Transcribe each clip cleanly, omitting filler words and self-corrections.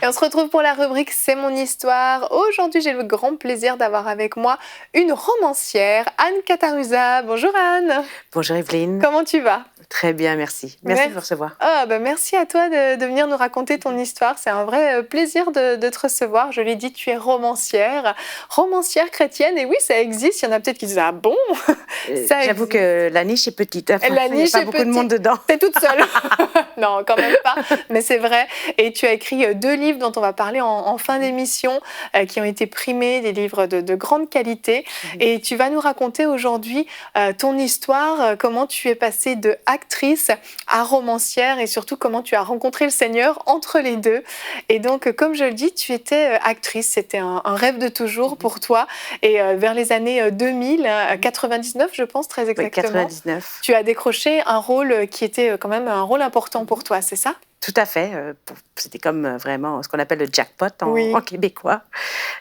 Et on se retrouve pour la rubrique C'est mon histoire. Aujourd'hui, j'ai le grand plaisir d'avoir avec moi une romancière, Anne Catarusa. Bonjour Anne. Bonjour Evelyne. Comment tu vas ? Très bien, merci. Merci de me recevoir. Merci à toi de venir nous raconter ton histoire. C'est un vrai plaisir de te recevoir. Je l'ai dit, tu es romancière chrétienne. Et oui, ça existe. Il y en a peut-être qui disent « Ah bon ?» J'avoue que la niche est petite. La niche il n'y a pas beaucoup de monde dedans. T'es toute seule. Non, quand même pas. Mais c'est vrai. Et tu as écrit 2 livres dont on va parler en fin d'émission, qui ont été primés, des livres de grande qualité. Et tu vas nous raconter aujourd'hui ton histoire, comment tu es passée de actrice à romancière et surtout comment tu as rencontré le Seigneur entre les deux. Et donc, comme je le dis, tu étais actrice, c'était un rêve de toujours pour toi. Et vers les années 2000, 99, je pense très exactement, 99. Tu as décroché un rôle qui était quand même un rôle important pour toi, c'est ça ? Tout à fait. C'était comme vraiment ce qu'on appelle le jackpot en québécois.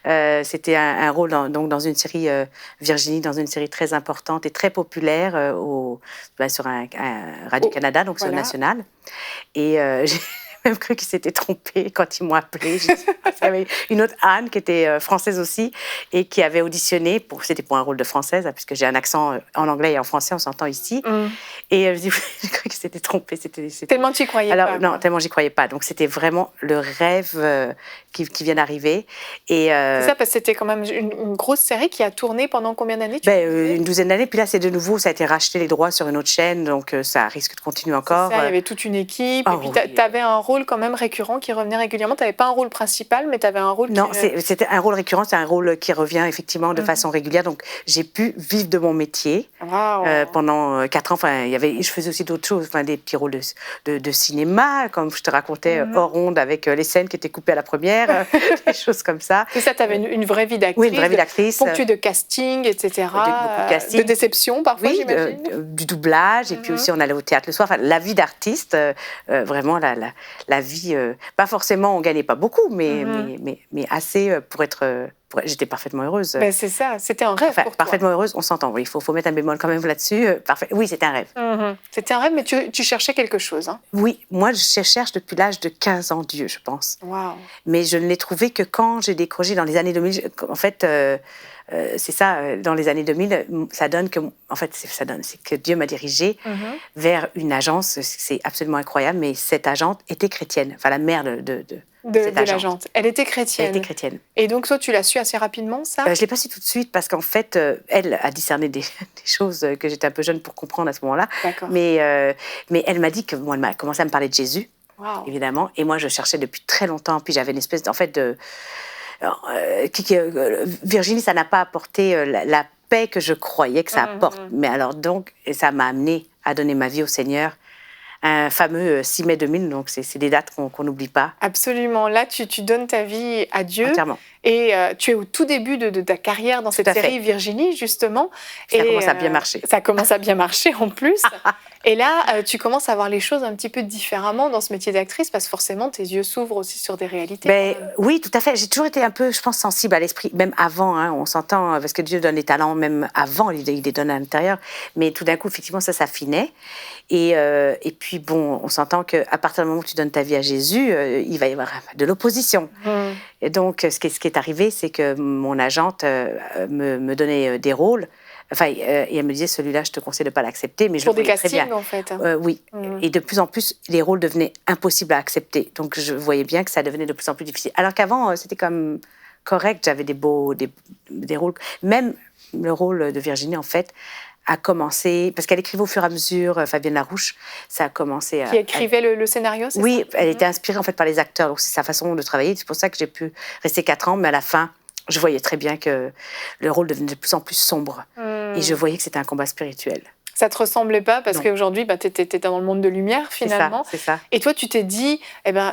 C'était un rôle dans une série Virginie, dans une série très importante et très populaire sur un Radio-Canada, donc sur le national. Et j'ai même cru qu'ils s'étaient trompés quand ils m'ont appelée. Il y avait une autre Anne qui était française aussi et qui avait auditionné. C'était pour un rôle de française, puisque j'ai un accent en anglais et en français, on s'entend ici. Et j'ai cru qu'ils s'étaient trompés. Tellement tu y croyais pas. Non, tellement j'y croyais pas. Donc c'était vraiment le rêve qui vient d'arriver. C'est ça, parce que c'était quand même une grosse série qui a tourné pendant combien d'années une douzaine d'années. Puis là, c'est de nouveau, ça a été racheté les droits sur une autre chaîne, donc ça risque de continuer encore. C'est ça, il y avait toute une équipe. Et puis tu avais un rôle quand même récurrent qui revenait régulièrement. Tu n'avais pas un rôle principal, mais tu avais un rôle Non, c'était un rôle récurrent, c'est un rôle qui revient effectivement de façon régulière. Donc j'ai pu vivre de mon métier pendant 4 ans. Enfin, je faisais aussi d'autres choses, des petits rôles de cinéma, comme je te racontais, hors onde, avec les scènes qui étaient coupées à la première, des choses comme ça. Et ça, tu avais une vraie vie d'actrice. Oui, une vraie vie d'actrice. Ponctuée de casting, etc. Beaucoup de casting. De déception, parfois, j'imagine. Du doublage. Et puis aussi, on allait au théâtre le soir. Enfin, la vie d'artiste, vraiment, la vie... pas forcément, on ne gagnait pas beaucoup, mais assez pour être... J'étais parfaitement heureuse. C'est ça, c'était un rêve pour toi. Parfaitement heureuse, on s'entend. Oui, il faut mettre un bémol quand même là-dessus. Oui, c'était un rêve. C'était un rêve, mais tu cherchais quelque chose. Hein. Oui, moi, je cherche depuis l'âge de 15 ans Dieu, je pense. Wow. Mais je ne l'ai trouvé que quand j'ai décroché dans les années 2000. En fait, c'est ça, dans les années 2000, ça donne que... En fait, c'est que Dieu m'a dirigée vers une agence. C'est absolument incroyable, mais cette agente était chrétienne. Enfin, la mère de l'agente. Elle était chrétienne. Elle était chrétienne. Et donc, toi, tu l'as su assez rapidement, ça ? Je ne l'ai pas su tout de suite parce qu'en fait, elle a discerné des choses que j'étais un peu jeune pour comprendre à ce moment-là. D'accord. Mais elle m'a dit elle m'a commencé à me parler de Jésus, évidemment. Et moi, je cherchais depuis très longtemps. Puis j'avais une espèce de Virginie, ça n'a pas apporté la paix que je croyais que ça apporte. Mais alors donc, ça m'a amenée à donner ma vie au Seigneur. Un fameux 6 mai 2000, donc c'est des dates qu'on n'oublie pas. Absolument. Là, tu donnes ta vie à Dieu. Entièrement. Et tu es au tout début de ta carrière dans cette série Virginie, justement. Ça commence à bien marcher. Ça commence à bien marcher en plus. Et là, tu commences à voir les choses un petit peu différemment dans ce métier d'actrice, parce que forcément, tes yeux s'ouvrent aussi sur des réalités. Oui, tout à fait. J'ai toujours été un peu, je pense, sensible à l'esprit, même avant. On s'entend, parce que Dieu donne les talents même avant, il les donne à l'intérieur. Mais tout d'un coup, effectivement, ça s'affinait. Et puis, bon, on s'entend qu'à partir du moment où tu donnes ta vie à Jésus, il va y avoir de l'opposition. Et donc, ce qui est arrivé, c'est que mon agente me donnait des rôles. Enfin, et elle me disait, celui-là, je te conseille de ne pas l'accepter. Mais je pour des castings, très bien. En fait. Oui. Et de plus en plus, les rôles devenaient impossibles à accepter. Donc, je voyais bien que ça devenait de plus en plus difficile. Alors qu'avant, c'était comme correct. J'avais des rôles. Même le rôle de Virginie, en fait, a commencé... Parce qu'elle écrivait au fur et à mesure, Fabienne Larouche, ça a commencé à... Qui écrivait le scénario, c'est ça ? Oui, elle était inspirée, en fait, par les acteurs. Donc, c'est sa façon de travailler. C'est pour ça que j'ai pu rester 4 ans. Mais à la fin, je voyais très bien que le rôle devenait de plus en plus sombre. Et je voyais que c'était un combat spirituel. Ça te ressemblait pas parce Non. qu'aujourd'hui, tu étais dans le monde de lumière finalement. C'est ça. Et toi, tu t'es dit,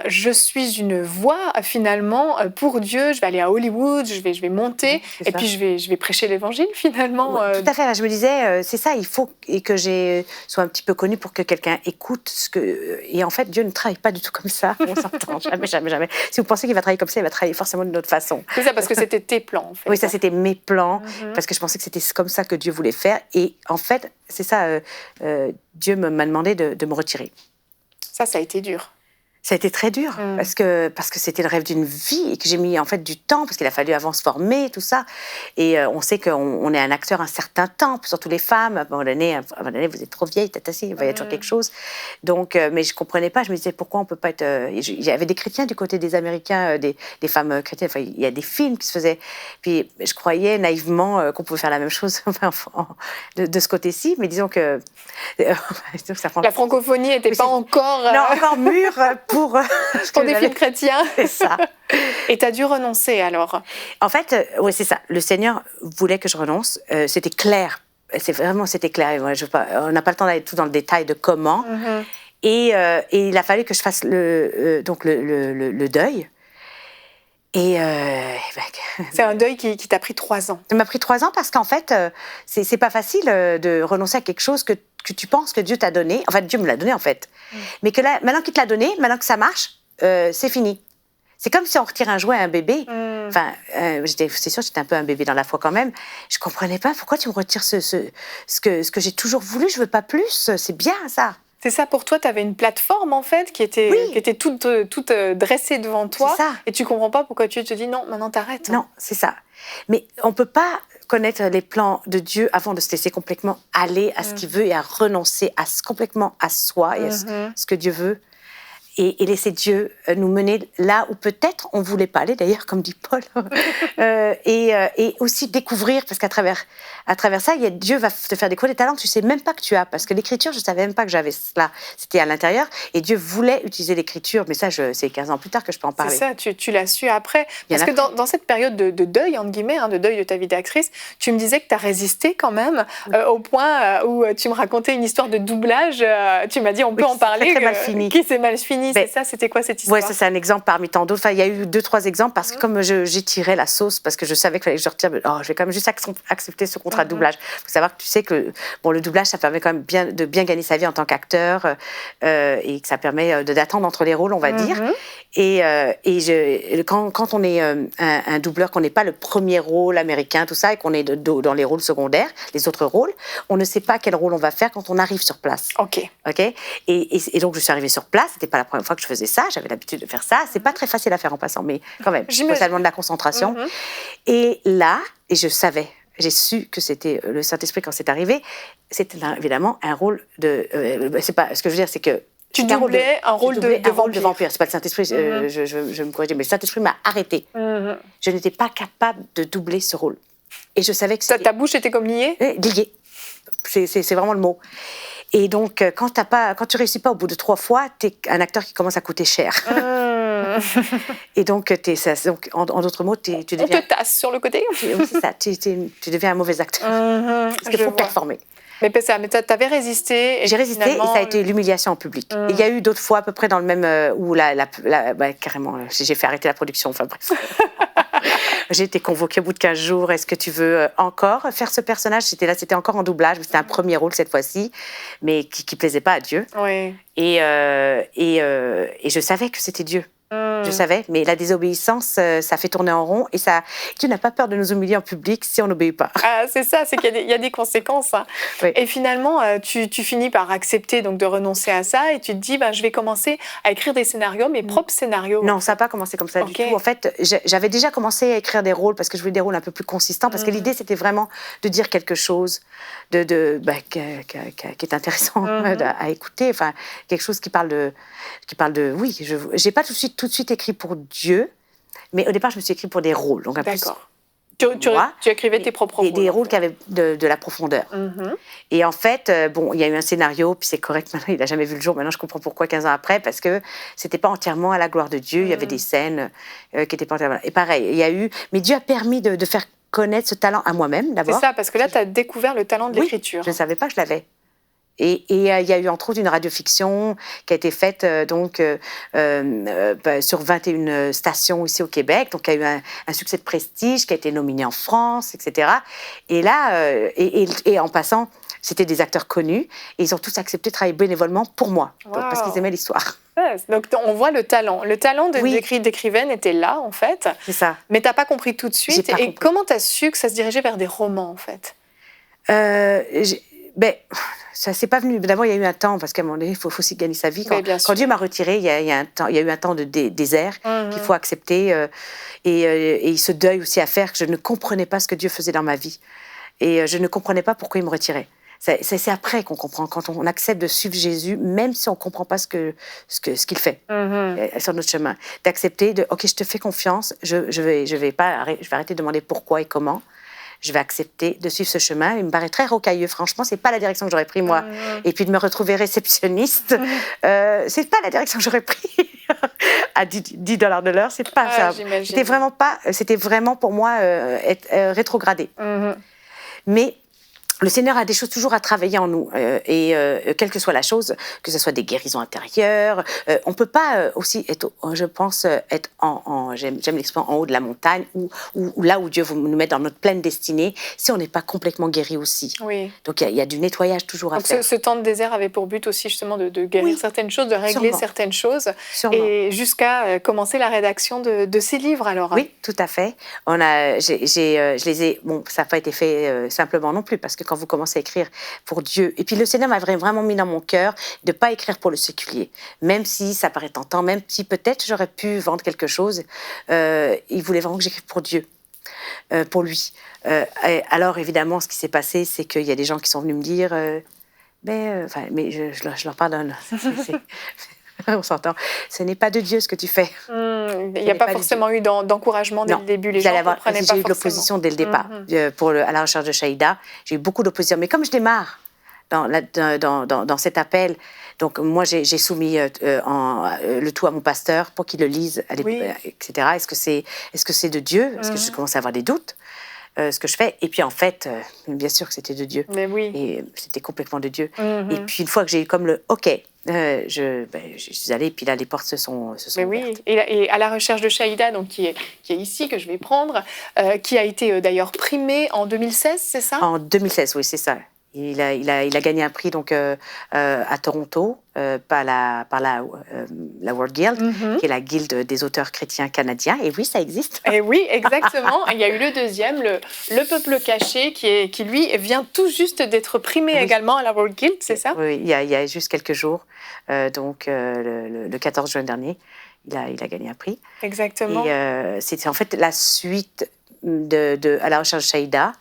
je suis une voix finalement pour Dieu. Je vais aller à Hollywood, je vais monter et puis je vais prêcher l'évangile finalement. Tout à fait. Là, je me disais, c'est ça, il faut que j'ai soit un petit peu connue pour que quelqu'un écoute ce que. Et en fait, Dieu ne travaille pas du tout comme ça. On s'entend jamais. Si vous pensez qu'il va travailler comme ça, il va travailler forcément d'une autre façon. C'est ça, parce que c'était tes plans en fait. Oui, ça c'était mes plans, parce que je pensais que c'était comme ça que Dieu voulait faire. Et en fait, c'est ça, Dieu m'a demandé de me retirer. Ça a été dur. Ça a été très dur, parce que c'était le rêve d'une vie et que j'ai mis en fait du temps, parce qu'il a fallu avant se former, tout ça. Et on sait qu'on est un acteur un certain temps, surtout les femmes. À un moment donné, vous êtes trop vieille, Tata, il va y avoir toujours quelque chose. Donc, mais je ne comprenais pas, je me disais pourquoi on ne peut pas être... Il y avait des chrétiens du côté des Américains, des femmes chrétiennes, enfin, il y a des films qui se faisaient. Puis je croyais naïvement qu'on pouvait faire la même chose de ce côté-ci, mais disons que... La francophonie n'était pas encore... Non, encore mûre pour des films chrétiens. C'est ça. Et tu as dû renoncer alors? En fait, oui, c'est ça. Le Seigneur voulait que je renonce. C'était clair. C'était clair. On n'a pas le temps d'aller tout dans le détail de comment. Et il a fallu que je fasse le deuil. Et c'est un deuil qui t'a pris 3 ans. Ça m'a pris 3 ans parce qu'en fait, c'est pas facile de renoncer à quelque chose que tu penses que Dieu t'a donné. En fait, Dieu me l'a donné en fait. Mais que là, maintenant qu'il te l'a donné, maintenant que ça marche, c'est fini. C'est comme si on retire un jouet à un bébé. Enfin, c'est sûr, j'étais un peu un bébé dans la foi quand même. Je comprenais pas pourquoi tu me retires ce que j'ai toujours voulu. Je veux pas plus. C'est bien ça. C'est ça, pour toi, tu avais une plateforme en fait qui était toute dressée devant toi. C'est ça. Et tu comprends pas pourquoi Dieu te dit non, maintenant t'arrêtes. Non, c'est ça. Mais on peut pas connaître les plans de Dieu avant de se laisser complètement aller à ce qu'il veut et à renoncer complètement à soi et à ce que Dieu veut. Et laisser Dieu nous mener là où peut-être on ne voulait pas aller, d'ailleurs, comme dit Paul. Et aussi découvrir, parce qu'à travers ça, Dieu va te faire découvrir des talents que tu ne sais même pas que tu as. Parce que l'écriture, je ne savais même pas que j'avais cela. C'était à l'intérieur. Et Dieu voulait utiliser l'écriture. Mais ça, c'est 15 ans plus tard que je peux en parler. C'est ça, tu l'as su après. Parce que dans cette période de deuil, entre guillemets, de deuil de ta vie d'actrice, tu me disais que tu as résisté quand même, au point où tu me racontais une histoire de doublage. Tu m'as dit, on peut en parler. Très mal fini. Qui s'est mal fini. C'est ça, c'était quoi cette histoire? Oui, ça c'est un exemple parmi tant d'autres. Enfin, il y a eu 2-3 exemples parce que comme j'étirais la sauce, parce que je savais qu'il fallait que je retire, je vais quand même juste accepter ce contrat de doublage. Il faut savoir que tu sais que le doublage, ça permet quand même de bien gagner sa vie en tant qu'acteur et que ça permet d'attendre entre les rôles, on va dire. Et quand on est un doubleur, qu'on n'est pas le premier rôle américain, tout ça, et qu'on est dans les rôles secondaires, les autres rôles, on ne sait pas quel rôle on va faire quand on arrive sur place. Ok. Et donc, je suis arrivée sur place. C'était pas la première fois que je faisais ça. J'avais l'habitude de faire ça. C'est pas très facile à faire en passant, mais quand même, ça demande de la concentration. Et là, je savais, j'ai su que c'était le Saint-Esprit quand c'est arrivé. C'était évidemment un rôle de. C'est pas. Ce que je veux dire, c'est que. Tu doublais un rôle de vampire. C'est pas le Saint-Esprit, je me corrige, mais le Saint-Esprit m'a arrêtée. Je n'étais pas capable de doubler ce rôle. Et je savais que ta bouche était comme liée? Liée. C'est vraiment le mot. Et donc, quand tu réussis pas au bout de 3 fois, t'es un acteur qui commence à coûter cher. Et donc, en d'autres mots, tu deviens... On te tasse sur le côté. C'est ça, tu deviens un mauvais acteur. Parce qu'il faut performer. Mais tu avais résisté. J'ai résisté et ça a été l'humiliation en public. Il y a eu d'autres fois à peu près dans le même... où carrément, j'ai fait arrêter la production, enfin bref. J'ai été convoquée au bout de 15 jours. Est-ce que tu veux encore faire ce personnage? C'était encore en doublage, mais c'était un premier rôle cette fois-ci, mais qui plaisait pas à Dieu. Oui. Et je savais que c'était Dieu. Je savais, mais la désobéissance, ça fait tourner en rond et Dieu n'a pas peur de nous humilier en public si on n'obéit pas. Ah, c'est ça, c'est qu'il y a des conséquences. Hein. Oui. Et finalement, tu finis par accepter donc de renoncer à ça et tu te dis, je vais commencer à écrire des scénarios, mes propres scénarios. Non, ça n'a pas commencé comme ça du tout. En fait, j'avais déjà commencé à écrire des rôles parce que je voulais des rôles un peu plus consistants, parce que l'idée, c'était vraiment de dire quelque chose qui est intéressant à écouter, enfin, quelque chose qui parle de oui, je n'ai pas tout de suite écrit pour Dieu, mais au départ, je me suis écrit pour des rôles. Donc, d'accord. Tu écrivais tes propres rôles. Et des rôles qui avaient de la profondeur. Et en fait, il y a eu un scénario, puis c'est correct, maintenant, il n'a jamais vu le jour. Maintenant, je comprends pourquoi 15 ans après, parce que ce n'était pas entièrement à la gloire de Dieu. Il y avait des scènes qui n'étaient pas entièrement... Et pareil, il y a eu... Mais Dieu a permis de faire connaître ce talent à moi-même, d'abord. C'est ça, parce que là, tu as découvert le talent de l'écriture. Je ne savais pas que je l'avais. il y a eu entre autres une radiofiction qui a été faite sur 21 stations ici au Québec, donc il y a eu un succès de prestige qui a été nominé en France, etc. Et là, et en passant, c'était des acteurs connus et ils ont tous accepté de travailler bénévolement pour moi, parce qu'ils aimaient l'histoire. Donc on voit le talent. Le talent d'écrivaine était là en fait. C'est ça. Mais t'as pas compris tout de suite. Et compris. Comment t'as su que ça se dirigeait vers des romans en fait? Ça s'est pas venu. D'abord, il y a eu un temps, parce qu'à un moment donné, il faut aussi gagner sa vie. Quand Dieu m'a retirée, il y a eu un temps de désert qu'il faut accepter. Et ce deuil aussi à faire, que je ne comprenais pas ce que Dieu faisait dans ma vie. Et je ne comprenais pas pourquoi il me retirait. C'est après qu'on comprend, quand on accepte de suivre Jésus, même si on ne comprend pas ce qu'il fait sur notre chemin. D'accepter, OK, je te fais confiance, je vais arrêter de demander pourquoi et comment. Je vais accepter de suivre ce chemin. Il me paraît très rocailleux, franchement. C'est pas la direction que j'aurais pris, moi. Et puis de me retrouver réceptionniste, c'est pas la direction que j'aurais pris à $10 de l'heure. C'est pas ça. C'était vraiment pour moi être rétrogradé. Mais le Seigneur a des choses toujours à travailler en nous. Quelle que soit la chose, que ce soit des guérisons intérieures, on ne peut pas aussi être, je pense, être j'aime l'expression, en haut de la montagne, ou là où Dieu nous met dans notre pleine destinée, si on n'est pas complètement guéri aussi. Oui. Donc il y a du nettoyage toujours à faire. Ce temps de désert avait pour but aussi justement de guérir certaines choses, de régler certaines choses, et jusqu'à commencer la rédaction de ces livres alors. Oui, tout à fait. Je les ai, ça n'a pas été fait simplement non plus, parce que quand vous commencez à écrire pour Dieu, et puis le Seigneur m'a vraiment mis dans mon cœur de ne pas écrire pour le séculier, même si ça paraît tentant, même si peut-être j'aurais pu vendre quelque chose, il voulait vraiment que j'écrive pour Dieu, pour lui. Alors évidemment, ce qui s'est passé, c'est qu'il y a des gens qui sont venus me dire, mais je leur pardonne. On s'entend. Ce n'est pas de Dieu ce que tu fais. Il n'y a pas forcément eu d'encouragement dès le début. Les gens ne comprenaient pas. J'ai eu de l'opposition dès le départ. À la recherche de Shaïda, j'ai eu beaucoup d'opposition. Mais comme je démarre dans cet appel, donc moi j'ai soumis le tout à mon pasteur pour qu'il le lise, etc. Est-ce que c'est de Dieu? Est-ce que je commence à avoir des doutes? Ce que je fais. Et puis en fait, bien sûr que c'était de Dieu. Mais oui. Et c'était complètement de Dieu. Et puis une fois que j'ai eu comme le OK, je suis allée, et puis là, les portes se sont mais ouvertes. Oui, et à la recherche de Shaïda, donc, qui est ici, que je vais prendre, qui a été d'ailleurs primé en 2016, c'est ça? En 2016, oui, c'est ça. Il a gagné un prix donc, à Toronto par la World Guild, qui est la guilde des auteurs chrétiens canadiens. Et oui, ça existe. Et oui, exactement. Il y a eu le deuxième, le Peuple caché, qui lui vient tout juste d'être primé également à la World Guild, c'est ça? Oui, il y a juste quelques jours, donc le 14 juin dernier, il a gagné un prix. Exactement. Et c'est en fait la suite à la recherche de Shaïda.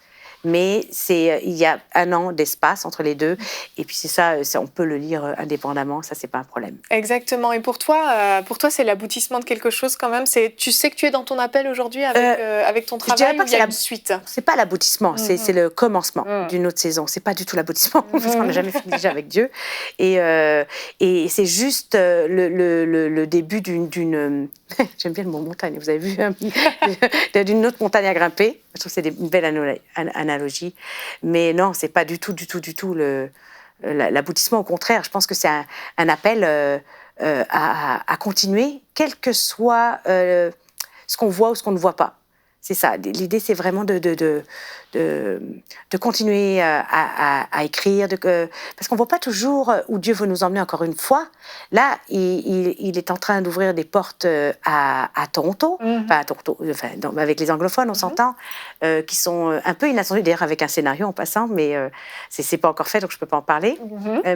Mais il y a 1 an d'espace entre les deux. Et puis c'est ça, on peut le lire indépendamment, ça, c'est pas un problème. Exactement. Et pour toi c'est l'aboutissement de quelque chose quand même. Tu sais que tu es dans ton appel aujourd'hui avec ton travail, ou il y a une suite? C'est pas l'aboutissement, c'est le commencement d'une autre saison. C'est pas du tout l'aboutissement, parce qu'on n'a jamais fini déjà avec Dieu. Et c'est juste le début d'une j'aime bien le mot montagne, vous avez vu, d'une autre montagne à grimper. Je trouve que c'est une belle analogie. Mais non, c'est pas du tout l'aboutissement. Au contraire, je pense que c'est un appel à continuer, quel que soit ce qu'on voit ou ce qu'on ne voit pas. C'est ça. L'idée, c'est vraiment de continuer à écrire, parce qu'on ne voit pas toujours où Dieu veut nous emmener encore une fois. Là, il est en train d'ouvrir des portes à Toronto, avec les anglophones, on s'entend, qui sont un peu inattendues, d'ailleurs avec un scénario en passant, mais c'est pas encore fait, donc je ne peux pas en parler.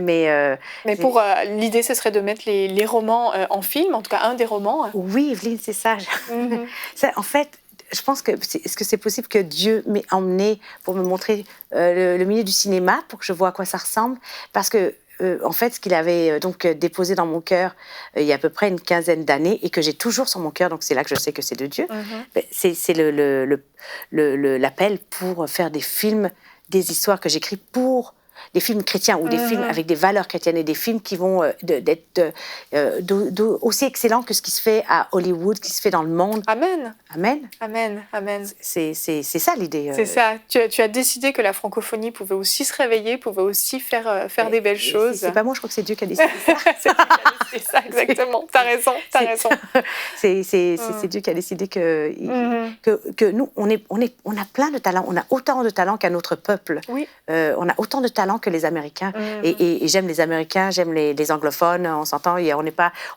Mais l'idée, ce serait de mettre les romans en film, en tout cas un des romans. Oui, Evelyne, c'est ça. En fait, je pense que est-ce que c'est possible que Dieu m'ait emmenée pour me montrer le milieu du cinéma, pour que je vois à quoi ça ressemble? Parce que, en fait, ce qu'il avait donc déposé dans mon cœur il y a à peu près une quinzaine d'années, et que j'ai toujours sur mon cœur, donc c'est là que je sais que c'est de Dieu, c'est l'appel pour faire des films, des histoires que j'écris pour des films chrétiens ou des films avec des valeurs chrétiennes et des films qui vont être aussi excellents que ce qui se fait à Hollywood, qui se fait dans le monde. Amen. Amen. Amen. Amen. C'est ça l'idée. C'est ça. Tu as décidé que la francophonie pouvait aussi se réveiller, pouvait aussi faire des belles choses. C'est pas moi, je crois que c'est Dieu qui a décidé ça. C'est Dieu qui a décidé ça, exactement. T'as raison. C'est Dieu qui a décidé que nous, on a plein de talents. On a autant de talents qu'un autre peuple. Oui. On a autant de talents que les Américains. Et j'aime les Américains, j'aime les anglophones, on s'entend,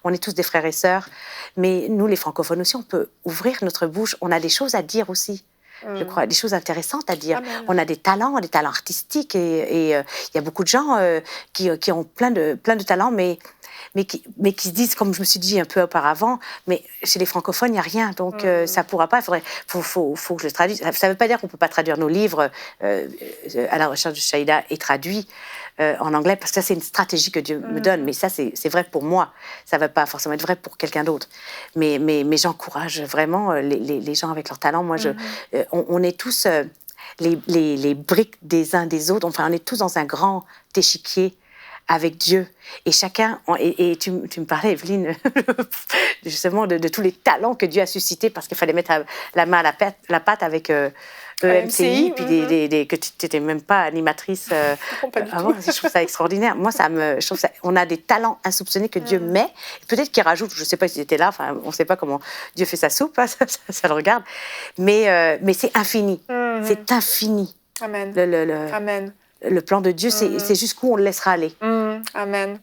on est tous des frères et sœurs. Mais nous, les francophones aussi, on peut ouvrir notre bouche. On a des choses à dire aussi. Je crois, des choses intéressantes à dire. Amen. On a des talents artistiques et il y a beaucoup de gens qui ont plein de talents, mais qui se disent, comme je me suis dit un peu auparavant, mais chez les francophones, il n'y a rien, donc ça ne pourra pas. Il faut que je traduise. Ça ne veut pas dire qu'on ne peut pas traduire nos livres à la recherche de Shaïda et traduits en anglais, parce que ça, c'est une stratégie que Dieu me donne, mais ça, c'est vrai pour moi. Ça ne va pas forcément être vrai pour quelqu'un d'autre. Mais j'encourage vraiment les gens avec leur talent. Moi, on est tous les briques des uns des autres. Enfin, on est tous dans un grand échiquier avec Dieu. Et chacun... Et tu me parlais, Evelyne, justement, de tous les talents que Dieu a suscités, parce qu'il fallait mettre la main à la pâte avec EMCI, puis que tu n'étais même pas animatrice avant. Je trouve ça extraordinaire. Moi, je trouve on a des talents insoupçonnés que Dieu met. Peut-être qu'il rajoute, je ne sais pas s'ils étaient là, enfin, on ne sait pas comment Dieu fait sa soupe, hein, ça le regarde. Mais c'est infini. C'est infini. Amen. Amen. Le plan de Dieu, c'est jusqu'où on le laissera aller. Amen.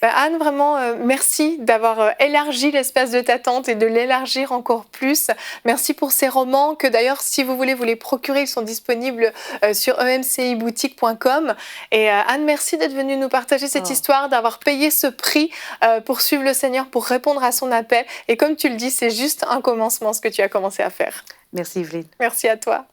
Anne, vraiment, merci d'avoir élargi l'espace de ta tente et de l'élargir encore plus. Merci pour ces romans que d'ailleurs, si vous voulez vous les procurer, ils sont disponibles sur emciboutique.com. Et Anne, merci d'être venue nous partager cette histoire, d'avoir payé ce prix pour suivre le Seigneur, pour répondre à son appel. Et comme tu le dis, c'est juste un commencement, ce que tu as commencé à faire. Merci, Evelyne. Merci à toi.